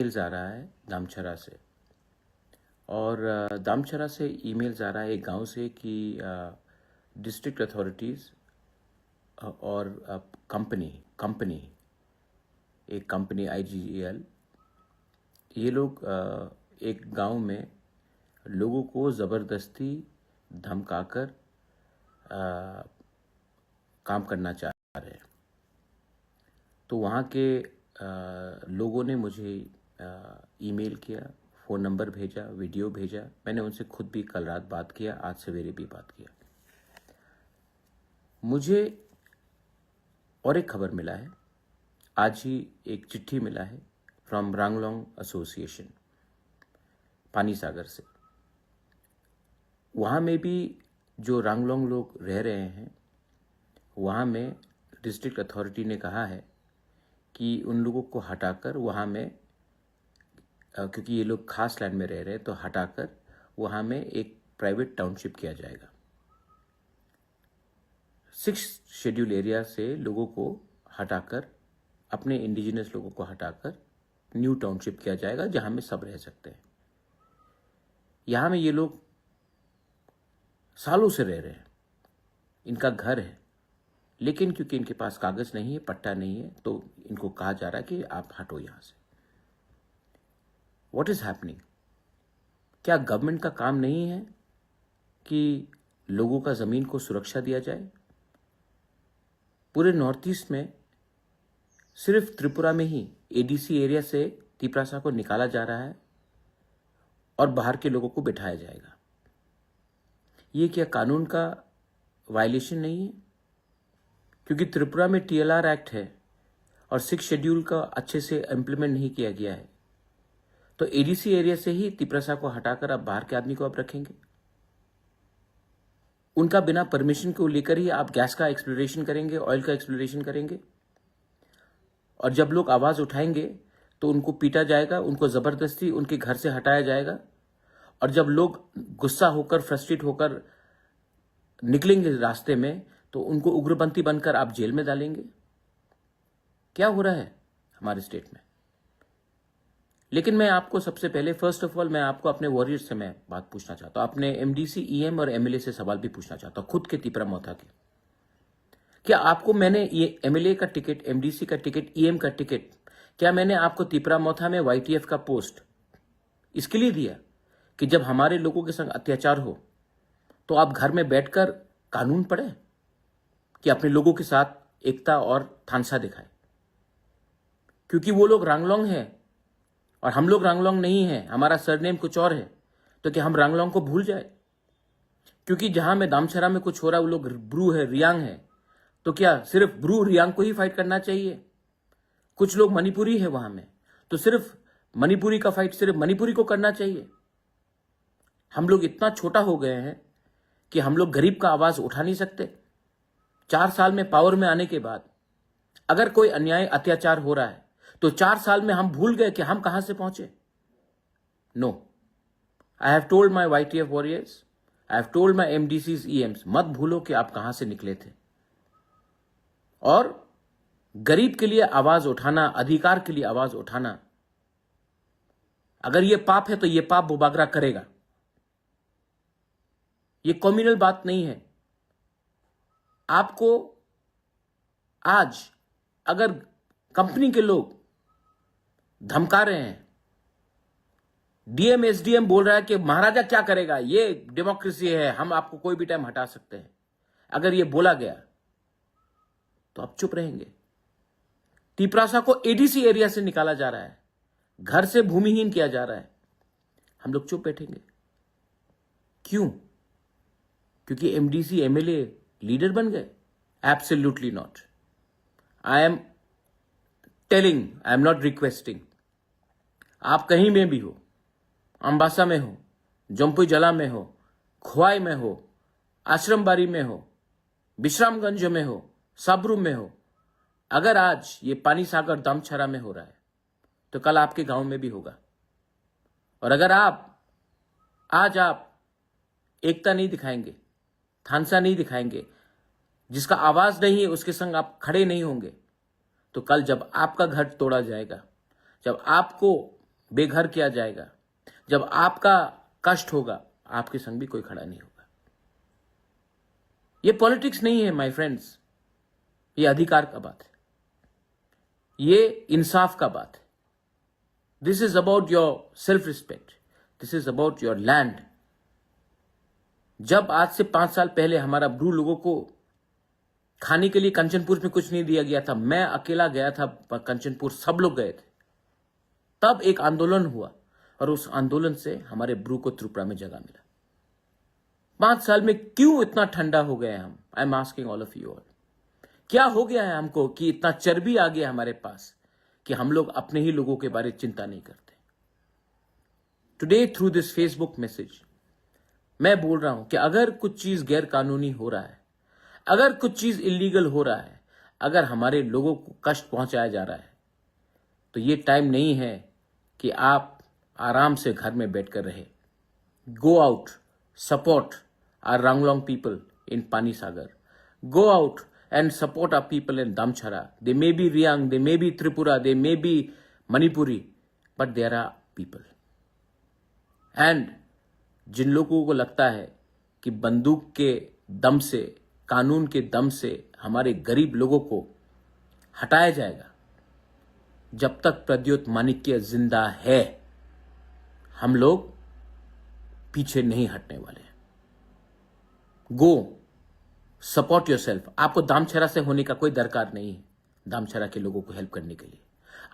Emails आ रहा है दामचरा से, और दामचरा से ईमेल्स आ रहा है एक गांव से कि डिस्ट्रिक्ट अथॉरिटीज़ और कंपनी एक कंपनी IGL, ये लोग एक गांव में लोगों को ज़बरदस्ती धमकाकर काम करना चाह रहे हैं। तो वहाँ के लोगों ने मुझे ईमेल किया, फ़ोन नंबर भेजा, वीडियो भेजा। मैंने उनसे खुद भी कल रात बात किया, आज सवेरे भी बात किया। मुझे और एक खबर मिला है, आज ही एक चिट्ठी मिला है फ्रॉम रंगलोंग एसोसिएशन पानी सागर से। वहाँ में भी जो रंगलोंग लोग रह रहे हैं, वहाँ में डिस्ट्रिक्ट अथॉरिटी ने कहा है कि उन लोगों को हटाकर वहाँ में, क्योंकि ये लोग खास लैंड में रह रहे हैं, तो हटाकर वहाँ में एक प्राइवेट टाउनशिप किया जाएगा। 6 शेड्यूल एरिया से लोगों को हटाकर, अपने इंडिजिनस लोगों को हटाकर न्यू टाउनशिप किया जाएगा, जहाँ में सब रह सकते हैं। यहाँ में ये लोग सालों से रह रहे हैं, इनका घर है, लेकिन क्योंकि इनके पास कागज नहीं है, पट्टा नहीं है, तो इनको कहा जा रहा है कि आप हटो यहाँ से। What is happening? क्या गवर्नमेंट का काम नहीं है कि लोगों का जमीन को सुरक्षा दिया जाए? पूरे नॉर्थ ईस्ट में सिर्फ त्रिपुरा में ही ADC एरिया से तिपरासा को निकाला जा रहा है और बाहर के लोगों को बिठाया जाएगा। ये क्या कानून का वायलेशन नहीं है? क्योंकि त्रिपुरा में TLR एक्ट है और 6 शेड्यूल का अच्छे से इम्प्लीमेंट नहीं किया गया है, तो ADC एरिया से ही तिपरासा को हटाकर आप बाहर के आदमी को आप रखेंगे। उनका बिना परमिशन को लेकर ही आप गैस का एक्सप्लोरेशन करेंगे, ऑयल का एक्सप्लोरेशन करेंगे, और जब लोग आवाज उठाएंगे तो उनको पीटा जाएगा, उनको जबरदस्ती उनके घर से हटाया जाएगा, और जब लोग गुस्सा होकर, फ्रस्ट्रेट होकर निकलेंगे रास्ते में, तो उनको उग्रपंथी बनकर आप जेल में डालेंगे। क्या हो रहा है हमारे स्टेट में? लेकिन मैं आपको सबसे पहले, फर्स्ट ऑफ ऑल, मैं आपको अपने वॉरियर्स से मैं बात पूछना चाहता हूं, अपने MDC, EM और MLA से सवाल भी पूछना चाहता हूं, खुद के तिपरामौथा के। क्या आपको मैंने ये MLA का टिकट, MDC का टिकट, EM का टिकट, क्या मैंने आपको तिपरामौथा में YTF का पोस्ट इसके लिए दिया कि जब हमारे लोगों के संग अत्याचार हो तो आप घर में बैठकर कानून पढ़े, कि अपने लोगों के साथ एकता और थानसा दिखाए? क्योंकि वो लोग रंगलोंग है और हम लोग रंगलोंग नहीं है, हमारा सरनेम कुछ और है, तो क्या हम रंगलोंग को भूल जाए? क्योंकि जहां में दामचरा में कुछ हो रहा है, वो लोग ब्रू है, रियांग है, तो क्या सिर्फ ब्रू रियांग को ही फाइट करना चाहिए? कुछ लोग मणिपुरी है वहां में, तो सिर्फ मणिपुरी का फाइट सिर्फ मणिपुरी को करना चाहिए? हम लोग इतना छोटा हो गए हैं कि हम लोग गरीब का आवाज उठा नहीं सकते। 4 साल में पावर में आने के बाद अगर कोई अन्याय, अत्याचार हो रहा है, तो 4 साल में हम भूल गए कि हम कहां से पहुंचे? No, I have told my YTF warriors, I have told my MDCs, EMs, मत भूलो कि आप कहां से निकले थे। और गरीब के लिए आवाज उठाना, अधिकार के लिए आवाज उठाना, अगर यह पाप है तो यह पाप बुबागरा करेगा। यह कम्युनल बात नहीं है। आपको आज अगर कंपनी के लोग धमका रहे हैं, DM SDM बोल रहा है कि महाराजा क्या करेगा, ये डेमोक्रेसी है, हम आपको कोई भी टाइम हटा सकते हैं, अगर ये बोला गया तो आप चुप रहेंगे? तिपरासा को ADC एरिया से निकाला जा रहा है, घर से भूमिहीन किया जा रहा है, हम लोग चुप बैठेंगे? क्यों? क्योंकि MDC MLA लीडर बन गए? Absolutely not. I am telling, I am not requesting. आप कहीं में भी हो, अंबासा में हो, जम्पुई जला में हो, खुआई में हो, आश्रमबाड़ी में हो, विश्रामगंज में हो, साबरू में हो, अगर आज ये पानी सागर दामचरा में हो रहा है तो कल आपके गांव में भी होगा। और अगर आज आप एकता नहीं दिखाएंगे, थानसा नहीं दिखाएंगे, जिसका आवाज नहीं है उसके संग आप खड़े नहीं होंगे, तो कल जब आपका घर तोड़ा जाएगा, जब आपको बेघर किया जाएगा, जब आपका कष्ट होगा, आपके संग भी कोई खड़ा नहीं होगा। ये पॉलिटिक्स नहीं है माय फ्रेंड्स, ये अधिकार का बात है, ये इंसाफ का बात है। This is about your self respect, this is about your land. जब आज से 5 साल पहले हमारा ब्रू लोगों को खाने के लिए कंचनपुर में कुछ नहीं दिया गया था, मैं अकेला गया था कंचनपुर, सब लोग गए थे, तब एक आंदोलन हुआ और उस आंदोलन से हमारे ब्रू को त्रिपुरा में जगह मिला। 5 साल में क्यों इतना ठंडा हो गए हम? I am asking all of you all, क्या हो गया है हमको कि इतना चर्बी आ गया हमारे पास कि हम लोग अपने ही लोगों के बारे में चिंता नहीं करते? Today through this Facebook message मैं बोल रहा हूं कि अगर कुछ चीज गैर कानूनी हो रहा है, अगर कुछ चीज इलीगल हो रहा है, अगर हमारे लोगों को कष्ट पहुंचाया जा रहा है, तो ये टाइम नहीं है कि आप आराम से घर में बैठकर रहे। गो आउट, सपोर्ट आवर रंगलोंग पीपल इन पानी सागर, go out and support our people in Damchara. They may be Riang, they may be Tripura, they may be Manipuri, but there are people. And जिन लोगों को लगता है कि बंदूक के दम से, कानून के दम से हमारे गरीब लोगों को हटाया जाएगा, जब तक प्रद्योत माणिक्य जिंदा है, हम लोग पीछे नहीं हटने वाले। गो सपोर्ट योरसेल्फ। आपको दामछरा से होने का कोई दरकार नहीं है दामछरा के लोगों को हेल्प करने के लिए।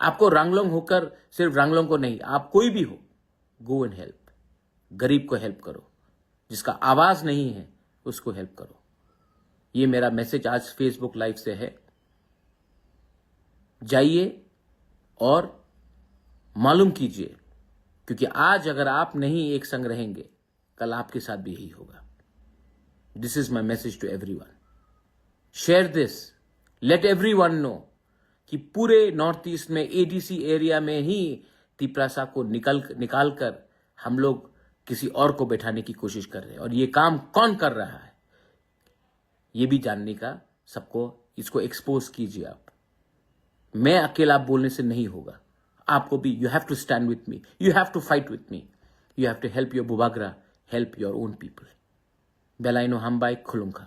आपको रंगलोंग होकर सिर्फ रंगलोंग को नहीं, आप कोई भी हो, गो एंड हेल्प। गरीब को हेल्प करो, जिसका आवाज नहीं है उसको हेल्प करो। ये मेरा मैसेज आज फेसबुक लाइव से है। जाइए और मालूम कीजिए, क्योंकि आज अगर आप नहीं एक संग रहेंगे, कल आपके साथ भी यही होगा। This is my message to everyone. Share this. Let everyone know कि पूरे नॉर्थ ईस्ट में एडीसी एरिया में ही तिपरासा को निकाल कर हम लोग किसी और को बैठाने की कोशिश कर रहे हैं, और ये काम कौन कर रहा है ये भी जानने का सबको, इसको एक्सपोज कीजिए आप। मैं अकेला बोलने से नहीं होगा, आपको भी you have to stand with me, you have to fight with me, you have to help your बुबागरा, help your own people. Belaino Hambai Khulunka.